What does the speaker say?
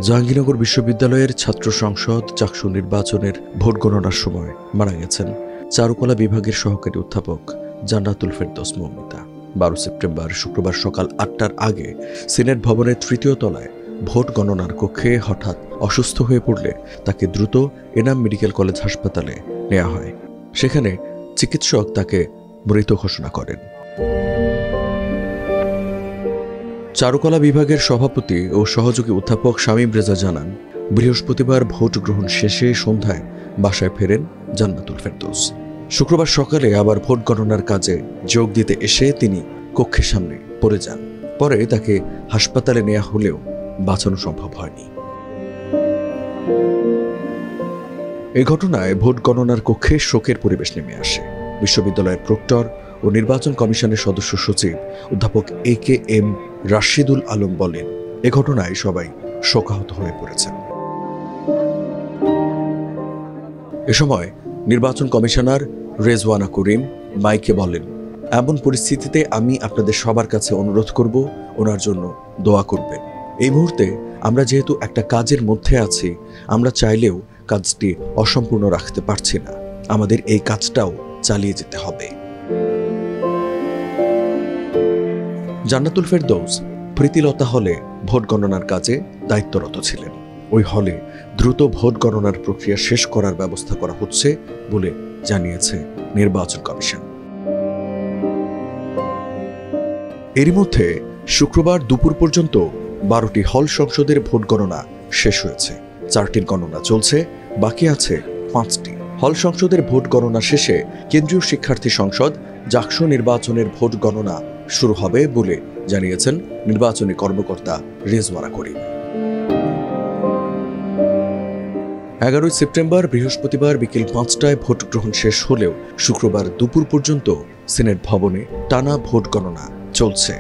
জাহাঙ্গীরনগর বিশ্ববিদ্যালয়ের ছাত্র সংসদ চাকসু নির্বাচনের ভোট গণনার সময় মারা গেছেন চারুকলা বিভাগের সহকারী অধ্যাপক জান্নাতুল ফেরদৌস মৌমিতা। 12 সেপ্টেম্বর শুক্রবার সকাল 8টার আগে সিনেট ভবনের 3য় তলায় ভোট গণনার কক্ষে হঠাৎ অসুস্থ হয়ে পড়লে তাকে দ্রুত এনাম মেডিকেল কলেজ হাসপাতালে নেওয়া হয়। সেখানে চিকিৎসক তাকে মৃত ঘোষণা করেন। চারুকলা বিভাগের সভাপতি ও সহযোগী অধ্যাপক শামীম রেজা জানান, বৃহস্পতিবার ভোট গ্রহণ শেষে সন্ধ্যায় বাসায় ফেরেন জান্নাতুল ফেরদৌস। শুক্রবার সকালে আবার ভোট গণনার কাজে যোগ দিতে এসে তিনি কক্ষের সামনে পড়ে যান। পরে তাকে হাসপাতালে নেওয়া হলেও বাঁচানো সম্ভব হয়নি। এই ঘটনায় ভোট গণনার কক্ষে শোকের পরিবেশ নেমে আসে। বিশ্ববিদ্যালয়ের প্রক্টর ও নির্বাচন কমিশনের সদস্য সচিব অধ্যাপক AKM রাশিদুল আলম বলেন, এ ঘটনায় সবাই শোকাহত হয়ে পড়েছেন। এ সময় নির্বাচন কমিশনার রেজওয়ানা করিম মাইকে বলেন, এমন পরিস্থিতিতে আমি আপনাদের সবার কাছে অনুরোধ করব ওনার জন্য দোয়া করবেন। এই মুহূর্তে আমরা যেহেতু একটা কাজের মধ্যে আছি, আমরা চাইলেও কাজটি অসম্পূর্ণ রাখতে পারছি না। আমাদের এই কাজটাও চালিয়ে যেতে হবে। জান্নাতুল ফেরদৌস প্রীতিলতা হলে ভোট গণনার কাজে দায়িত্বরত ছিলেন। ওই হলে দ্রুত ভোট গণনার প্রক্রিয়া শেষ করার ব্যবস্থা করা হচ্ছে বলে জানিয়েছে নির্বাচন কমিশন। এরই মধ্যে শুক্রবার দুপুর পর্যন্ত 12টি হল সংসদের ভোট গণনা শেষ হয়েছে। 4টির গণনা চলছে, বাকি আছে 5টি। হল সংসদের ভোট গণনা শেষে কেন্দ্রীয় শিক্ষার্থী সংসদ জাকসু নির্বাচনের ভোট গণনা শুরু হবে বলে জানিয়েছেন নির্বাচনী কর্মকর্তা রেজওয়ানা করিম। 11 সেপ্টেম্বর বৃহস্পতিবার বিকেল 5টায় ভোট গ্রহণ শেষ হলেও শুক্রবার দুপুর পর্যন্ত সিনেট ভবনে টানা ভোট গণনা চলছে।